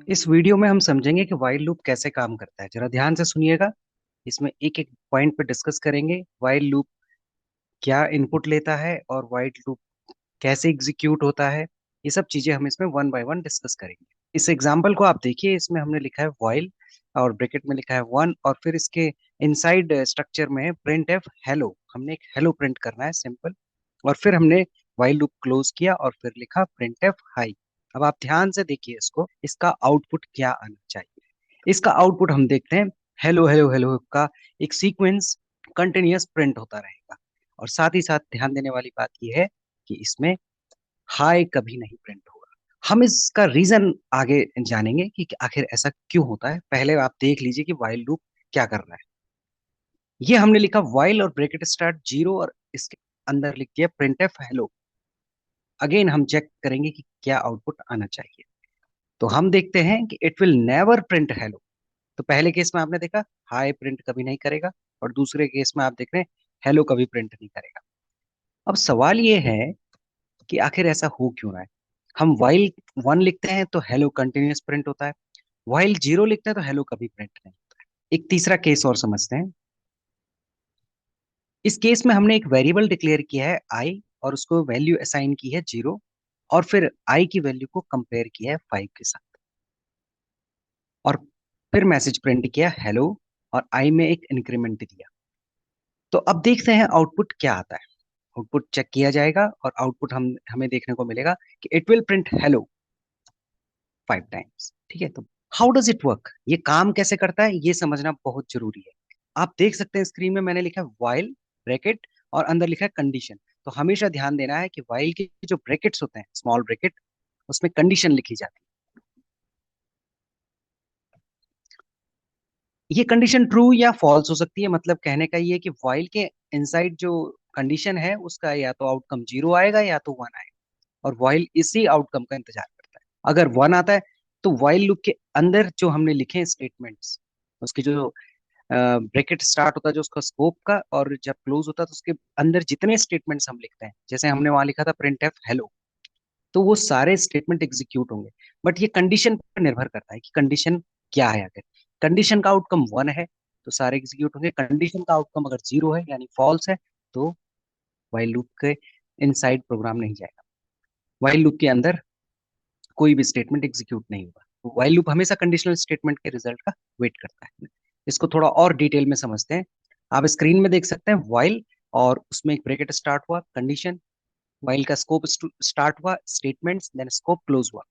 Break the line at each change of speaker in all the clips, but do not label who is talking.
इस वीडियो में हम समझेंगे कि व्हाइल लूप कैसे काम करता है। जरा ध्यान से सुनिएगा। इसमें एक एक पॉइंट पे डिस्कस करेंगे। व्हाइल लूप क्या इनपुट लेता है और व्हाइल लूप कैसे एग्जीक्यूट होता है। ये सब चीजें हम इसमें वन बाय वन डिस्कस करेंगे। इस एग्जांपल को आप देखिए। इसमें हमने लिखा है व्हाइल और ब्रैकेट में लिखा है वन, और फिर इसके इनसाइड स्ट्रक्चर में है प्रिंट एफ हेलो। हमने एक हेलो प्रिंट करना है, सिंपल। और फिर हमने व्हाइल लूप क्लोज किया और फिर लिखा प्रिंट एफ हाई। अब आप ध्यान से देखिए इसको, इसका आउटपुट क्या आना चाहिए। इसका आउटपुट हम देखते हैं, हेलो हेलो हेलो का एक सीक्वेंस कंटिन्यूअस प्रिंट होता रहेगा। और साथ ही साथ ध्यान देने वाली बात यह है कि इसमें हाई कभी नहीं प्रिंट होगा। हम इसका रीजन आगे जानेंगे कि आखिर ऐसा क्यों होता है। पहले आप देख लीजिए कि व्हाइल लूप क्या कर रहा है। ये हमने लिखा व्हाइल और ब्रैकेट स्टार्ट जीरो, और इसके अंदर लिख दिया प्रिंट एफ हेलो। अगेन हम चेक करेंगे कि क्या आउटपुट आना चाहिए। तो हम देखते हैं कि it will never print hello. तो पहले केस में आपने देखा हाई प्रिंट कभी नहीं करेगा, और दूसरे केस में आप देख रहे हैं हेलो कभी प्रिंट नहीं करेगा। अब सवाल ये है कि आखिर ऐसा हो क्यों रहा है। हम वाइल वन लिखते हैं तो हेलो कंटिन्यूअस प्रिंट होता है, वाइल जीरो लिखते हैं तो हेलो कभी प्रिंट नहीं होता है। एक तीसरा केस और समझते हैं। इस केस में हमने एक वेरिएबल डिक्लेयर किया है आई, और उसको वैल्यू असाइन की है जीरो, और फिर आई की वैल्यू को कंपेयर किया है फाइव के साथ, और फिर मैसेज प्रिंट किया हेलो, और आई में एक इंक्रीमेंट दिया। तो अब देखते हैं आउटपुट क्या आता है। आउटपुट चेक किया जाएगा और आउटपुट हम हमें देखने को मिलेगा कि it will print hello five times. ठीक है, तो हाउ डज इट वर्क, ये काम कैसे करता है ये समझना बहुत जरूरी है। आप देख सकते हैं स्क्रीन में मैंने लिखा है व्हाइल ब्रैकेट और अंदर लिखा है कंडीशन। तो हमेशा ध्यान देना है कि व्हाइल के जो ब्रैकेट्स होते हैं, स्मॉल ब्रैकेट, उसमें कंडीशन लिखी जाती है। ये कंडीशन ट्रू या फॉल्स हो सकती है। मतलब कहने का ये है कि व्हाइल के इनसाइड जो कंडीशन है उसका या तो आउटकम जीरो आएगा या तो वन आएगा, और व्हाइल इसी आउटकम का इंतजार करता है। अगर वन आता है तो व्हाइल लूप के अंदर जो हमने लिखे हैं स्टेटमेंट्स, उसके जो ब्रैकेट स्टार्ट होता है जो उसका स्कोप का, और जब क्लोज होता है तो उसके अंदर जितने स्टेटमेंट्स हम लिखते हैं, जैसे हमने वहां लिखा था प्रिंट एफ हेलो, तो वो सारे स्टेटमेंट एग्जीक्यूट होंगे। बट ये कंडीशन पर निर्भर करता है कि कंडीशन क्या है। अगर कंडीशन का आउटकम वन है तो सारे एग्जीक्यूट होंगे। कंडीशन का आउटकम अगर जीरो है यानी फॉल्स है, तो व्हाइल लूप के इनसाइड प्रोग्राम नहीं जाएगा, व्हाइल लूप के अंदर कोई भी स्टेटमेंट एग्जीक्यूट नहीं होगा। व्हाइल लूप हमेशा कंडीशनल स्टेटमेंट के रिजल्ट का वेट करता है। इसको थोड़ा और डिटेल में समझते हैं। आप स्क्रीन में देख सकते हैं व्हाइल, और उसमें एक ब्रैकेट स्टार्ट हुआ कंडीशन, व्हाइल का स्कोप स्टार्ट हुआ स्टेटमेंट्स, देन स्कोप क्लोज हुआ।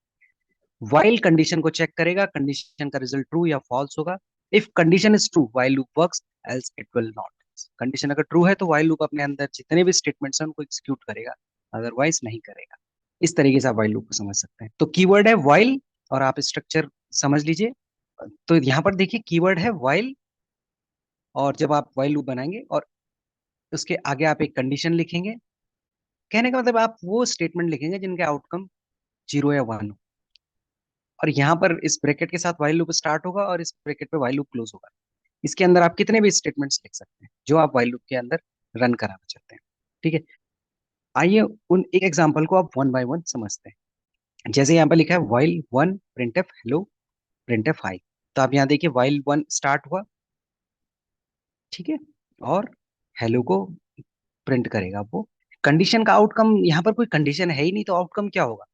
व्हाइल कंडीशन को चेक करेगा, कंडीशन का रिजल्ट ट्रू या फॉल्स होगा। If condition is true while loop works, else it will not. Condition अगर ट्रू है तो व्हाइल लूप अपने अंदर जितने भी स्टेटमेंट्स हैं उनको एग्जीक्यूट करेगा, अदरवाइज नहीं करेगा। इस तरीके से आप व्हाइल लूप को समझ सकते हैं। तो कीवर्ड है व्हाइल, और आप स्ट्रक्चर समझ लीजिए। तो यहाँ पर देखिए कीवर्ड है व्हाइल, और जब आप व्हाइल लूप बनाएंगे और उसके आगे आप एक कंडीशन लिखेंगे, कहने का मतलब आप वो स्टेटमेंट लिखेंगे जिनके आउटकम जीरो या वन हो। और यहाँ पर इस ब्रैकेट के साथ व्हाइल लूप स्टार्ट होगा और इस ब्रैकेट पे व्हाइल लूप क्लोज होगा। इसके अंदर आप कितने भी स्टेटमेंट्स लिख सकते हैं जो आप व्हाइल लूप के अंदर रन कराना चाहते हैं। ठीक है, आइए उन एक एग्जांपल को आप वन बाय वन समझते हैं। जैसे यहाँ पर लिखा है while one printf hello printf high. तो आप यहाँ देखिए व्हाइल वन स्टार्ट हुआ, ठीक है, और हेलो को प्रिंट करेगा वो। कंडीशन का आउटकम, यहाँ पर कोई कंडीशन है ही नहीं तो आउटकम क्या होगा।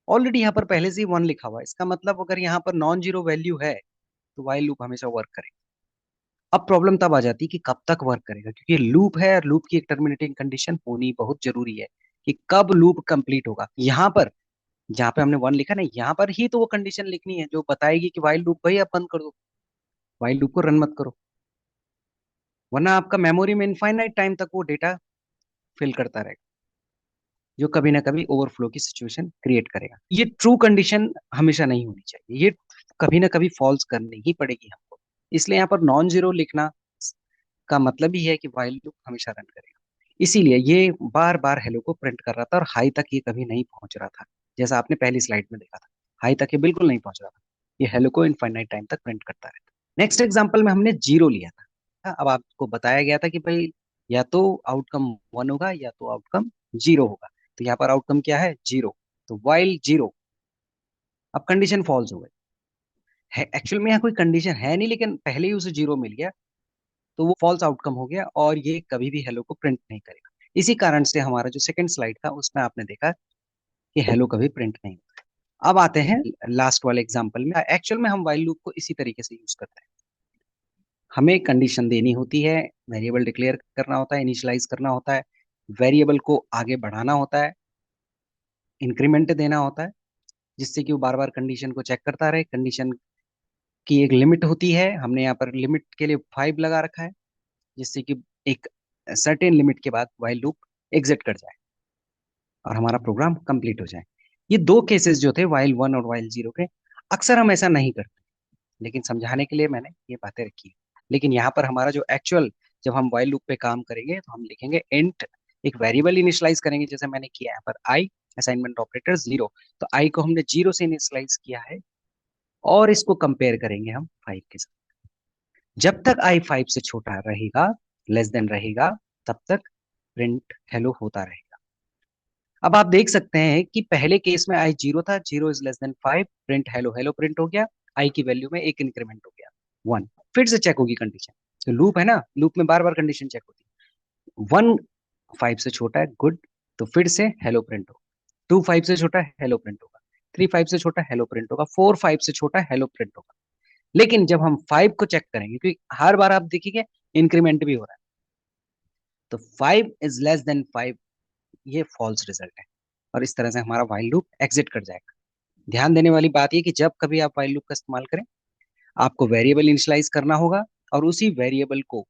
ऑलरेडी यहाँ पर पहले से ही वन लिखा हुआ है, इसका मतलब अगर यहाँ पर नॉन जीरो वैल्यू है तो व्हाइल लूप हमेशा वर्क करेगा। अब प्रॉब्लम तब आ जाती है कि कब तक वर्क करेगा, क्योंकि लूप है और लूप की एक टर्मिनेटिंग कंडीशन होनी बहुत जरूरी है कि कब लूप कंप्लीट होगा। यहाँ पर जहाँ पे हमने वन लिखा ना, यहाँ पर ही तो वो कंडीशन लिखनी है जो बताएगी कि व्हाइल लूप भाई आप बंद कर दो, व्हाइल लूप को रन मत करो, वरना आपका मेमोरी में इनफाइनाइट टाइम तक वो डेटा फिल करता रहेगा, जो कभी ना कभी ओवरफ्लो की सिचुएशन क्रिएट करेगा। ये ट्रू कंडीशन हमेशा नहीं होनी चाहिए, ये कभी ना कभी फॉल्स करनी ही पड़ेगी हमको। इसलिए यहाँ पर नॉन जीरो लिखना का मतलब ही है कि व्हाइल लूप हमेशा रन करेगा। इसीलिए ये बार बार हेलो को प्रिंट कर रहा था, और हाई तक ये कभी नहीं पहुंच रहा था। जैसा आपने पहली स्लाइड में देखा था, हाई तक ये बिल्कुल नहीं पहुंच रहा था। ये हेलो को इनफाइनाइट टाइम तक प्रिंट करता रहता। नेक्स्ट एग्जांपल में हमने जीरो लिया था। हाँ, अब आपको बताया गया था कि भाई या तो आउटकम वन होगा या तो आउटकम जीरो होगा। तो यहाँ पर आउटकम क्या है, जीरो। तो वाइल जीरो, अब कंडीशन फॉल्स हो गई है, एक्चुअल में यहाँ कोई कंडीशन है नहीं, लेकिन पहले ही उसे जीरो मिल गया, तो वो फॉल्स आउटकम हो गया और ये कभी भी हेलो को प्रिंट नहीं करेगा। इसी कारण से हमारा जो सेकंड स्लाइड था उसमें आपने देखा कि हेलो कभी प्रिंट नहीं होता। अब आते हैं लास्ट वाले एग्जांपल में। एक्चुअल में हम व्हाइल लूप को इसी तरीके से यूज करते हैं। हमें कंडीशन देनी होती है, वेरिएबल डिक्लेयर करना होता है, इनिशियलाइज करना होता है, वेरिएबल को आगे बढ़ाना होता है, इंक्रीमेंट देना होता है, जिससे कि वो बार बार कंडीशन को चेक करता रहे। कंडीशन की एक लिमिट होती है, हमने यहाँ पर लिमिट के लिए 5 लगा रखा है, जिससे कि एक सर्टेन लिमिट के बाद व्हाइल लूप एग्जिट कर जाए और हमारा प्रोग्राम कंप्लीट हो जाए। ये दो केसेस जो थे व्हाइल वन और व्हाइल जीरो के, अक्सर हम ऐसा नहीं करते, लेकिन समझाने के लिए मैंने ये बातें रखी है। लेकिन यहाँ पर हमारा जो एक्चुअल, जब हम व्हाइल लूप पे काम करेंगे तो हम लिखेंगे इंट, एक वेरिएबल इनिशियलाइज करेंगे, जैसे मैंने किया यहाँ पर आई, असाइनमेंट ऑपरेटर जीरो, तो आई को हमने जीरो से इनिशियलाइज किया है और इसको कंपेयर करेंगे हम 5 के साथ। जब तक आई 5 से छोटा रहेगा, लेस देन रहेगा, तब तक प्रिंट हेलो होता रहेगा। अब आप देख सकते हैं कि पहले केस में आई जीरो था, zero is less than 5, print hello, hello print हो गया, आई की वैल्यू में एक इंक्रीमेंट हो गया 1। फिर से चेक होगी कंडीशन, तो लूप है ना, लूप में बार बार कंडीशन चेक होती है। 1 5 से छोटा है, गुड, तो फिर से हेलो प्रिंट होगा। 2 5 से छोटा है, हेलो प्रिंट होगा। 3 5 से छोटा, हेलो प्रिंट होगा। 4 5 से छोटा, हेलो प्रिंट होगा। लेकिन जब हम 5 को चेक करेंगे, क्योंकि हर बार आप देखिए इंक्रीमेंट भी हो रहा है, तो 5 इज लेस देन 5, ये फॉल्स रिजल्ट है और इस तरह से हमारा व्हाइल लूप एग्जिट कर जाएगा। ध्यान देने वाली बात ये कि जब कभी आप व्हाइल लूप का इस्तेमाल करें, आपको वेरिएबल इनिशियलाइज करना होगा और उसी वेरिएबल को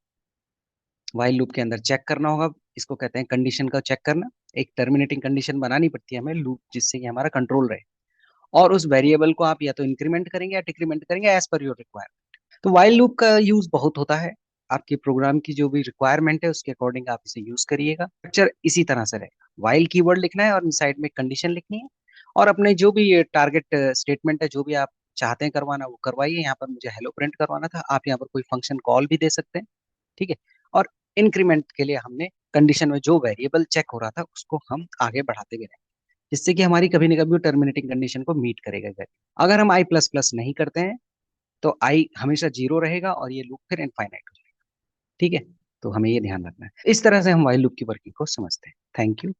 व्हाइल लूप के अंदर चेक करना होगा। इसको कहते हैं कंडीशन का चेक करना। एक टर्मिनेटिंग कंडीशन बनानी पड़ती है हमें लूप, जिससे कि हमारा कंट्रोल रहे, और उस वेरिएबल को आप या तो इंक्रीमेंट करेंगे या डिक्रीमेंट करेंगे एज पर योर रिक्वायरमेंट। तो व्हाइल लूप का यूज बहुत होता है, आपके प्रोग्राम की जो भी रिक्वायरमेंट है उसके अकॉर्डिंग आप इसे यूज करिएगा। स्ट्रक्चर इसी तरह से रहेगा, व्हाइल कीवर्ड लिखना है और साइड में कंडीशन लिखनी है, और अपने जो भी टारगेट स्टेटमेंट है, जो भी आप चाहते हैं करवाना वो करवाइए। यहाँ पर मुझे हेलो प्रिंट करवाना था, आप यहाँ पर कोई फंक्शन कॉल भी दे सकते हैं, ठीक है। और इंक्रीमेंट के लिए हमने कंडीशन में जो वेरिएबल चेक हो रहा था उसको हम आगे बढ़ाते भी रहेंगे, जिससे कि हमारी कभी ना कभी वो टर्मिनेटिंग कंडीशन को मीट करेगा। अगर हम आई प्लस प्लस नहीं करते हैं तो आई हमेशा जीरो रहेगा और ये लूप फिर इनफाइनाइट हो जाएगा, ठीक है। तो हमें ये ध्यान रखना है। इस तरह से हम व्हाइल लूप की वर्किंग को समझते हैं। Thank you.